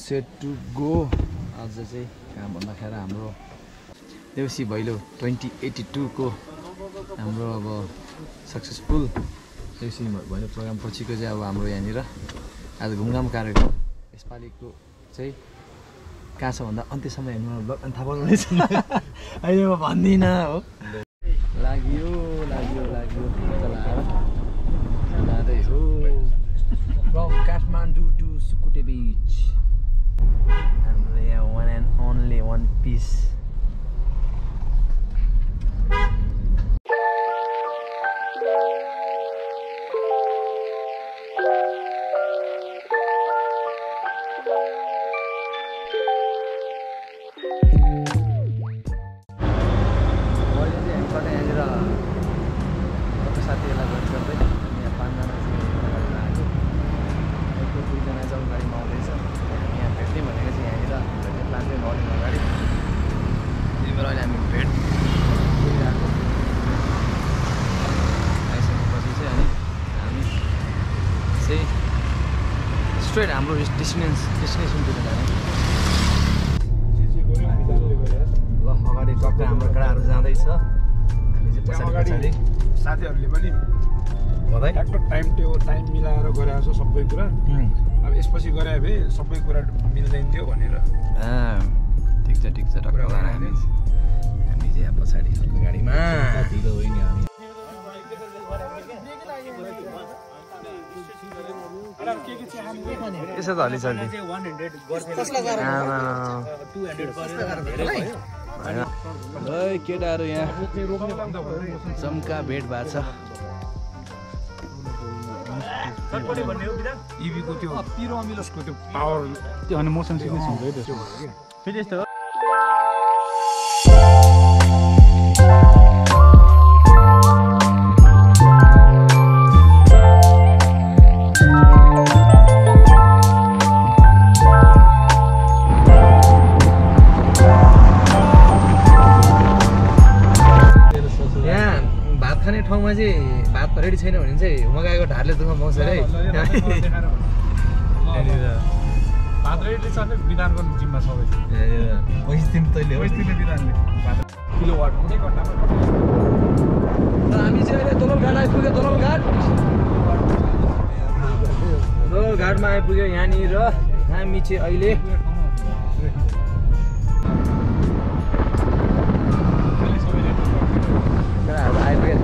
Set to go. आज चाहिँ कहाँ भन्दाखेरि हाम्रो देउसी भैलो 2082 को हाम्रो अब सक्सेसफुल देउसी भैलो प्रोग्राम पछिको चाहिँ अब हाम्रो यहाँनिर आज घुमघाम कार्यक्रम यसपालिको चाहिँ कहाँ छ भन्दा अन्त्यसम्म हेर्नु ब्लग अनि थाहा पाउनुहुनेछ। अहिले म भन्दिनँ हो। लाग्यो जाँदै हो from Kathmandu to Sukute beach. हाम्रो यहाँ one and only one piece. Straight हाम्रो डेस्टिनेसन पुगेर ल अगाडि टक्क हाम्रो केटाहरू जाँदैछ। हामी चाहिँ पछाडि साथीहरूले पनि ट्याक्टर टाइम मिलाएर गरेको छ सबै कुरा। अब यसपछि गरे भए सबै कुरा मिल्दैन थियो भनेर। ठिक छ टक्क हामी चाहिँ पछाडि गाडीमा ढिलो होइन हामी। त्यसो त हलिसक्यो केटाहरू यहाँ चम्का भेट भएको छ। इभीको त्यो पिरो अमिलोसको त्यो पावर त्यो अनि मोसन सिकनेस हुन्छ है त्यसो फेरि यस्तो हो। ठाउँमा चाहिँ भात रेडी छैन भने चाहिँ मगाएको ढाडले दुःख पाउँछ है। भात रेडी छ भने विधान गर्नु जिम्मा सबै पैसा दिनु तैँले विधानले किलोवाट हुँदै घन्टामा। हामी चाहिँ अहिले दोललघाट आइपुग्यो। दोललघाटमा आइपुग्यो। यहाँनिर हामी चाहिँ अहिले आइपुग्यो।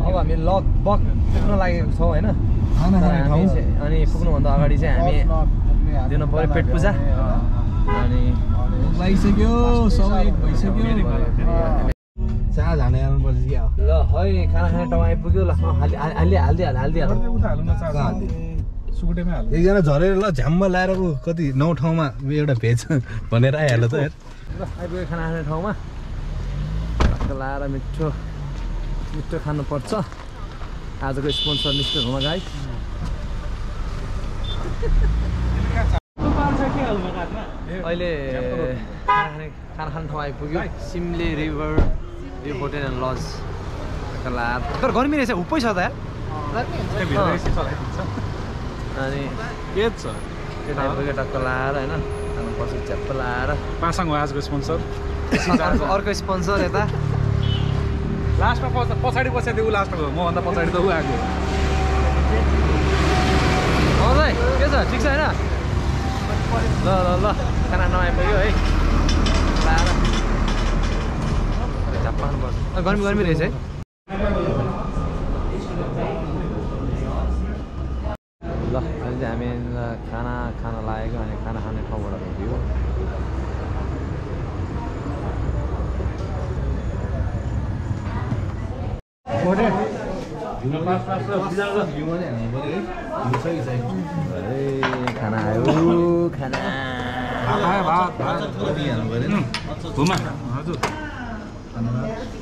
अब हामी लगभग पुग्न लागेको छौँ होइन। अनि पुग्नुभन्दा अगाडि चाहिँ हामी दिनु पऱ्यो पेट पूजा। अनि भइसक्यो सबै भइसक्यो। चाह झाने आउनुपर्छ क्या। ल है खाना खाने ठाउँ आइपुग्यो। ल हालिदिइहाल। एकजना झरेर ल झ्याम्म लाएर कति 9 ठाउँमा एउटा भेज भनेर आइहाल्यो त। ल आइपुग्यो खाना खाने ठाउँमा। लाएर मिठो खानुपर्छ। आजको स्पोन्सर मिस्टर हुमा गाई। अहिले खाना खाने ठाउँ आइपुग्यो। सिमले river view hotel and lodge. तर गर्मी रहेछ उप्पै छ त यार। अनि के छ आइपुग्यो टक्क लाएर होइन खानुपर्छ च्याप्प लाएर। पासाङ हो आजको स्पोन्सर। अर्को स्पोन्सर यता लास्टमा पछाडि ऊ लास्टमा हो। मभन्दा पछाडि त ऊ आएको। हजुर के छ ठिक छ होइन। ल खाना नआइपुग्यो है। लाएर च्याप्प खानुपर्छ। गर्मी रहेछ है। ल अहिले चाहिँ हामी खाना लागेको। अनि खाना खाने ठाउँबाट भेट्यो। खाना आयो। खाना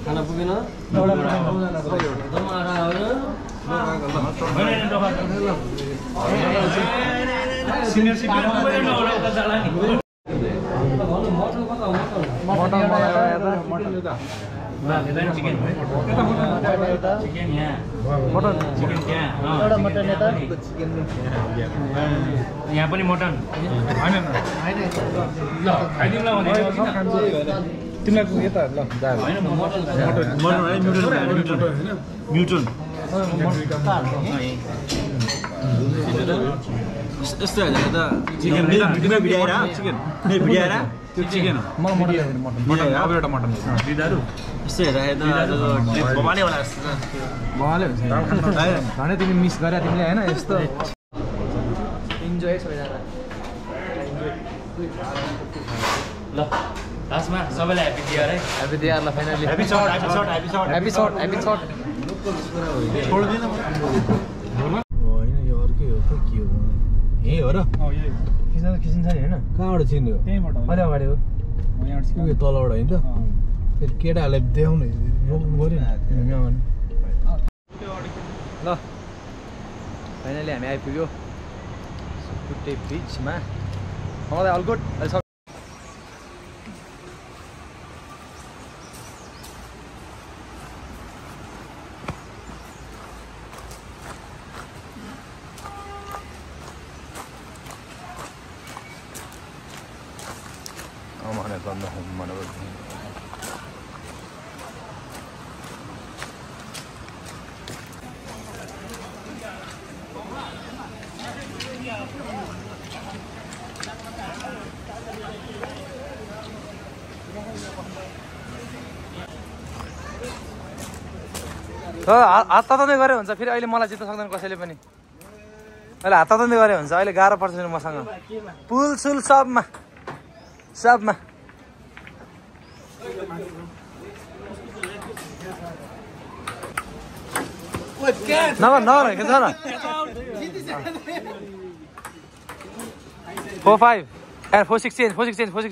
खाना पुगेन। सिनियर सिटिजन मटन बनायो यता चिकन यहाँ मटन चिकन त्यहाँ एउटा मटन यता यहाँ पनि मटन हैन ल खाइदिउँ ल भने तिमीलाई यता ल होइन मटन मटन है न्युट्रन यस्तो हेर्दा त चिकन भिडियाएर चिकन भिडियाएर त्यो चिकन हो म मटन ल्याउने मटन मटन अब एउटा मटन दिदारु यस्तो हेर्दा त बमाले होला जस्तो भले हुन्छ भने तिमी मिस गरे तिमीले हैन यस्तो इन्जोय सबैजना ल लास्टमा सबैलाई ह्यापी दियर है ह्यापी दियर ल finally happy shirt happy shirt छोड्दिन होइन यो अर्कै हो खै के हो यही हो र किसिम छ नि हैन कहाँबाट चिन्यो त्यहीबाट हो अहिले अगाडि हो उयो तलबाट होइन त फेरि केटाहरूले देखाउनु रोक्नु पऱ्यो नि ल फाइनली हामी आइपुग्यो सुकुटे बिचमा मलाई अल गुड हात ताताउँदै गरे हुन्छ फेरि अहिले मलाई जित्न सक्दैन कसैले पनि अहिले हात ताताउँदै गरे हुन्छ अहिले गाह्रो पर्छ नि मसँग पुल सुल सबमा नगर खेल्छ न 4-5 and 4-6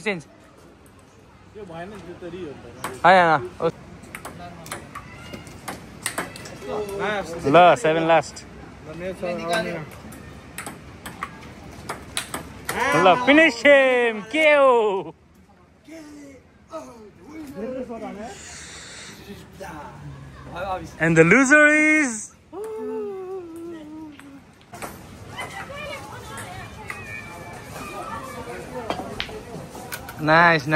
change ल 7 लास्ट ल finish him KO and the loser is nice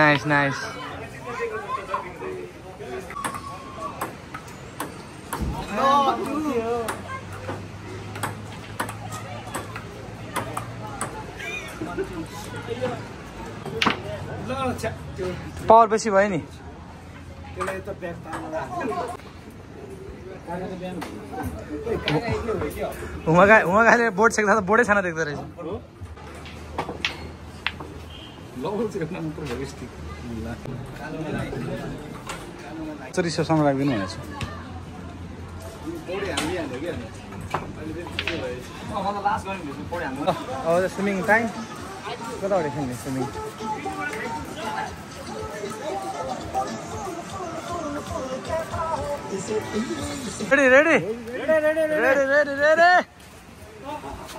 power बेसी भयो नि हुँगाले बोर्ड सेक्दा त बोर्डै छाना देख्दो रहेछ रिसोसँग राख्दिनु भनेको अब स्विमिङ टाइम कताबाट खेल्ने स्विमिङ रेडी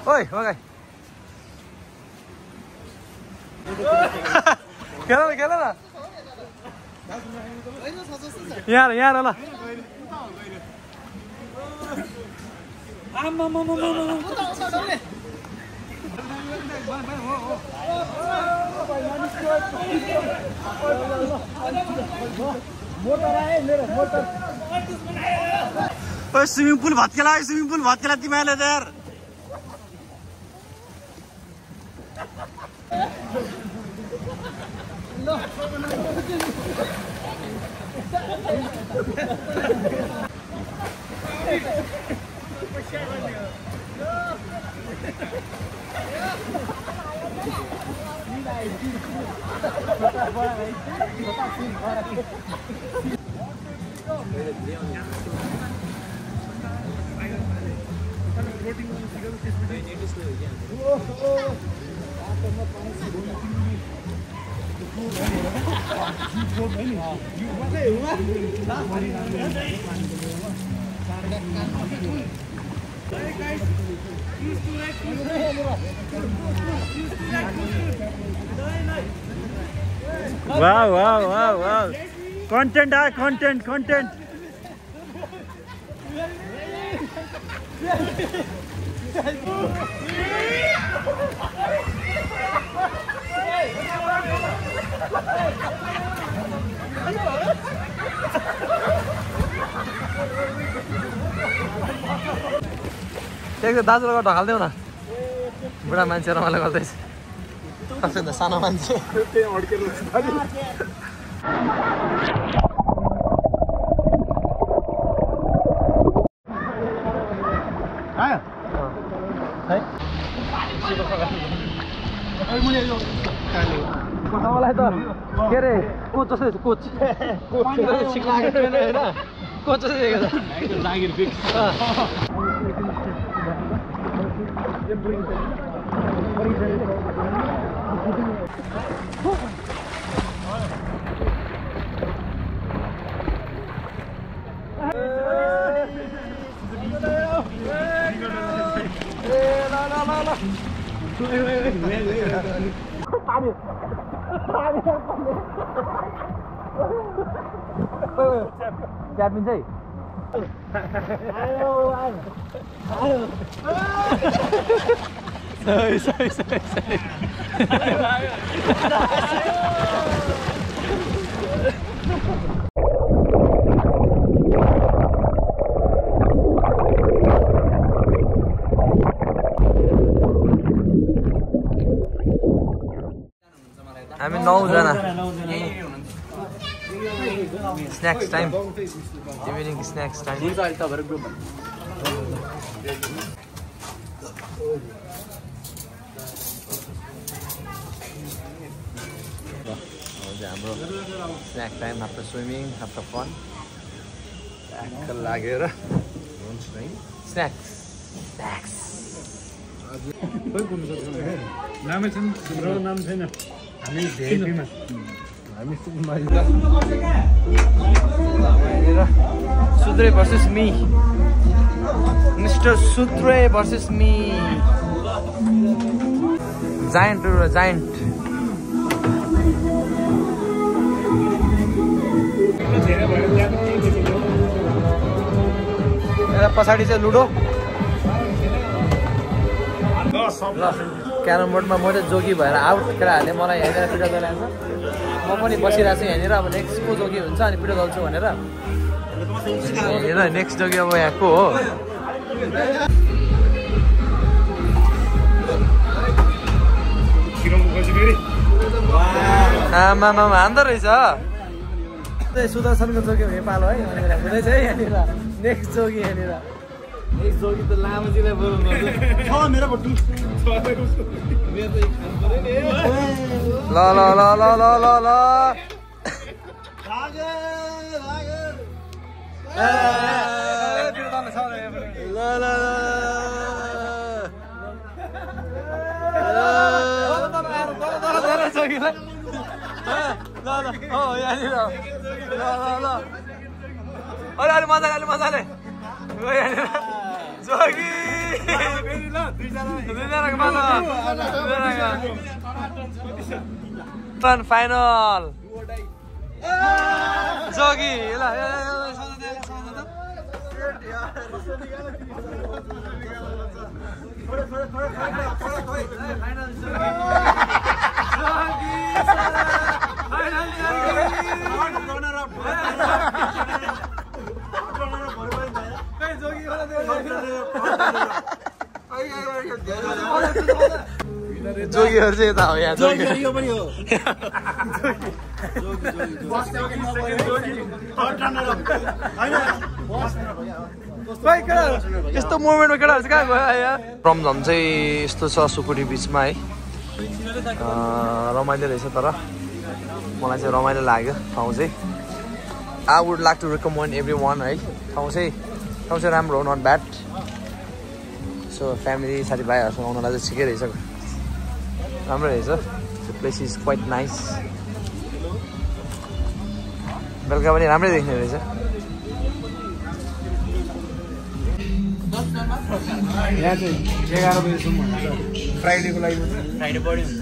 ओइ मगाई खेल न यहाँ ल स्विमिङ पुल भत्केला तिमीहरूले त यार Wow. Content. त्यही दाजुलाई ढकाल्देऊ न बुढा मान्छे रमाइलो गर्दैछ सबैभन्दा सानो मान्छे मलाई त के अरे कोच जस्तै कोच सिक्लाएको छैन होइन कोच जस्तै Jasmine चाहिँ हामी 9 जना Snacks time. Evening snacks time. हाम्रो snack time after swimming, after fun. Snacks. नामै छैन तिम्रो नाम छैन हामी भेपीमा Sudre versus me. Mr. Sudre versus me. Giant. पछाडि चाहिँ लुडो क्यारम बोर्डमा म चाहिँ जोगी भएर आउट केटाहरूले मलाई यहाँनिर पिटो दलाउँछ म पनि बसिरहेको छु यहाँनिर अब नेक्स्ट को जोगी हुन्छ अनि पिटो दल्छु भनेर हेर नेक्स्ट जोगी अब यहाँको हो आमा हान्दो रहेछ सुदर्शनको जोगी नेपाल है हुँदैछ है यहाँनिर नेक्स्ट जोगी यहाँनिर नेक्स्ट जोगी त लामोजीलाई बोलाउनु मेरो भट्टु ल अलि मजाले जोगी फाइनल जोगी ल जोगीहरु चाहिँ यता हो यहाँ जोगी यो पनि हो यस्तो मोमेन्टमा केटाहरु चाहिँ कहाँ गयो यहाँ प्रमझम चाहिँ यस्तो छ सुकुटी बिचमा है रमाइलो रहेछ तर मलाई चाहिँ रमाइलो लाग्यो ठाउँ चाहिँ I would like to recommend everyone है ठाउँ चाहिँ राम्रो हो नट ब्याड सो फ्यामिली साथीभाइहरूसँग आउनलाई चाहिँ ठिकै रहेछ राम्रो रहेछ the place is quite nice बेलुका पनि राम्रै देख्ने रहेछ यहाँ चाहिँ 11 बजीसम्म हुन्छ फ्राइडेको लागि मात्र फ्राइडे बढी हुन्छ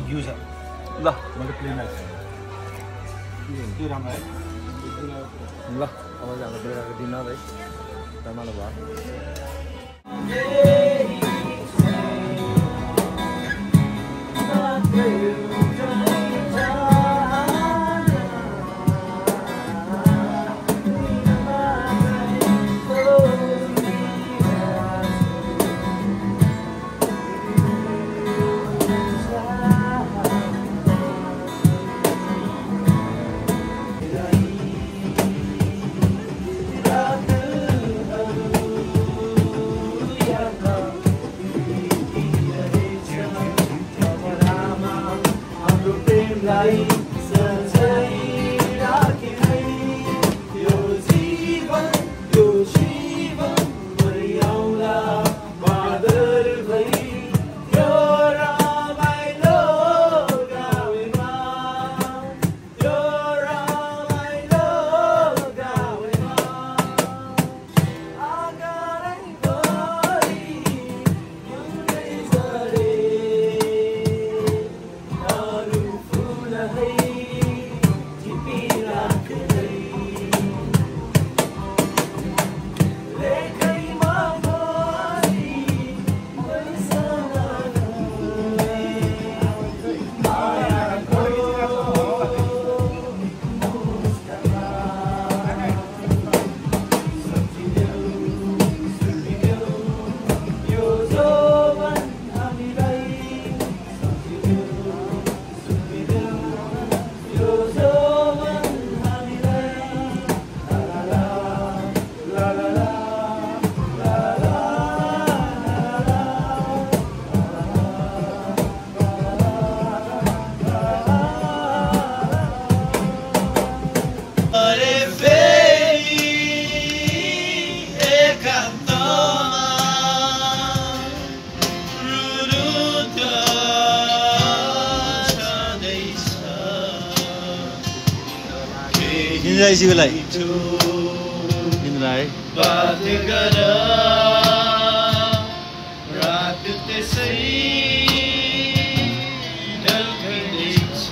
घिउ छ ल मैले प्लेन आएको त्यो राम्रो है ल अब चाहिँ हाम्रो बेलुकाको डिनर है रमाइलो भयो निन्द्राइसीकोलाई निन्द्रा है बात गर रात त्यसै ढल्किँदैछ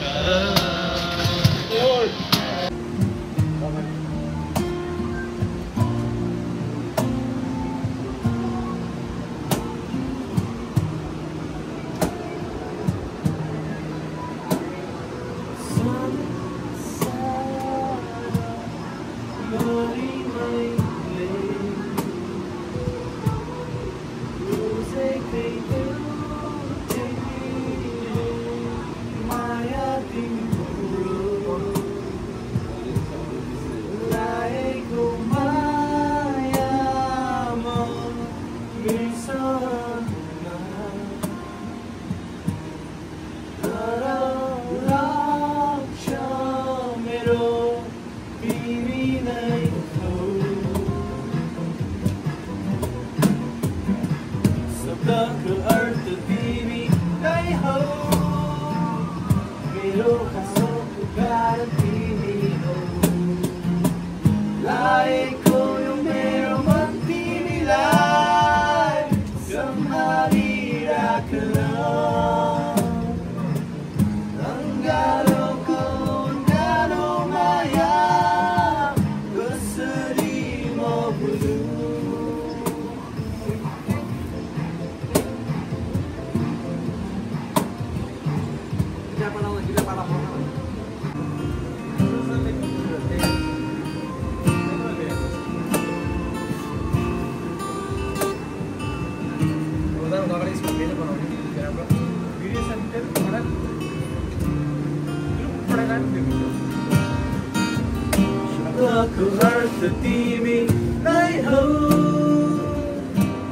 तिमी नै हौ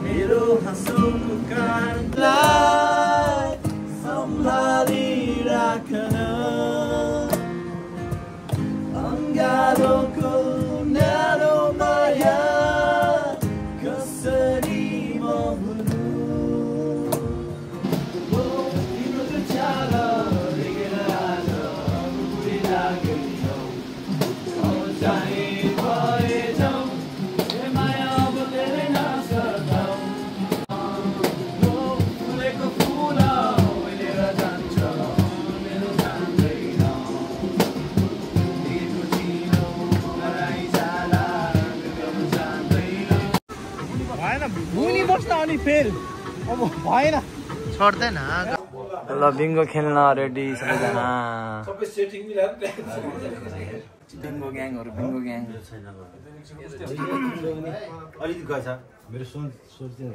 मेरो हाँसोको कारणलाई सम्हालिराख्न अङ्गालोको न्यानो माया कसरी म भुल्नु तिम्रो चाल देखेर आज बुढी लाग्यो फेल अब भएन छोड्दैन ल बिङ्गो खेल्न रेडी सबैजना सबै सेटिङ मिलाएर बिङ्गो ग्याङहरु बिङ्गो ग्याङ अलिकति गएछ मेरो सोच चाहिँ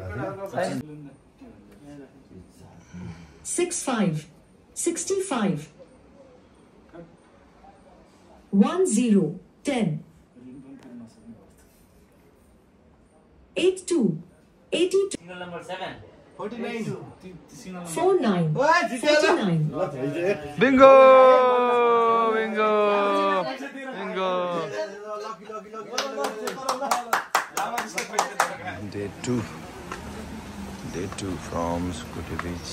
65 65 10 10 82 82 single number 7 49 49 49 bingo bingo bingo Day 2 from Scooty Beach.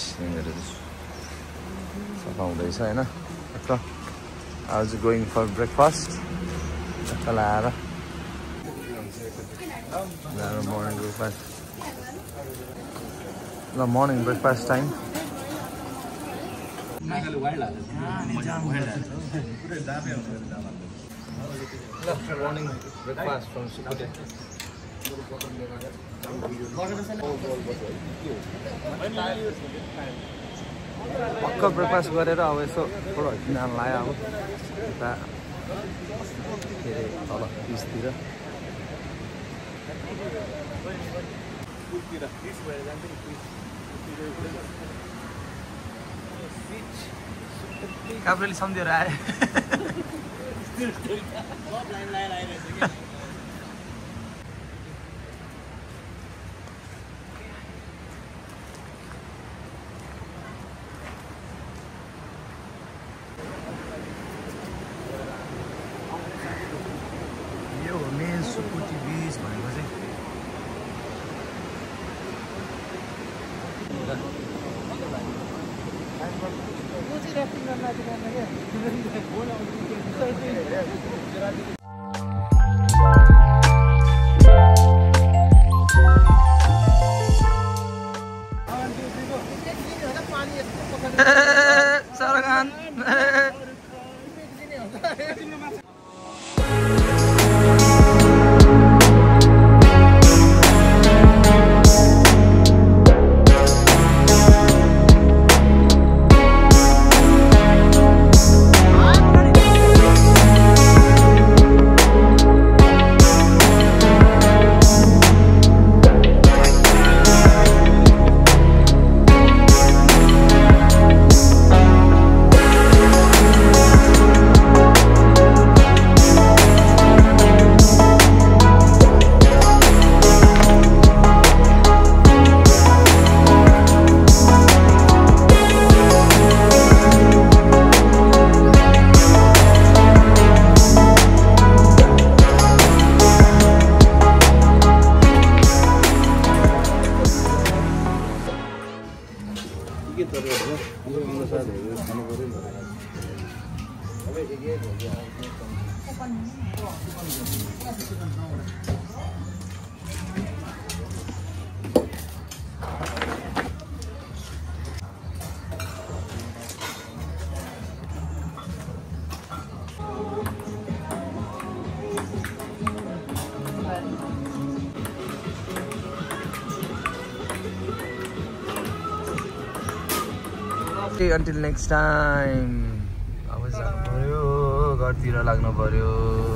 सफा हुँदैछ हैन I was going for breakfast. लाएर morning breakfast. Morning breakfast time. Morning breakfast from Scooty. पक्का ब्रेकफास्ट गरेर अब यसो थोडो हिँड्न लायो अब यता के अरे तल बिचतिर काब्रेले सम्झेर आए Scooty Beach भनेको चाहिँ सरगान until next time अब जानु पर्यो घरतिर लाग्नु पर्यो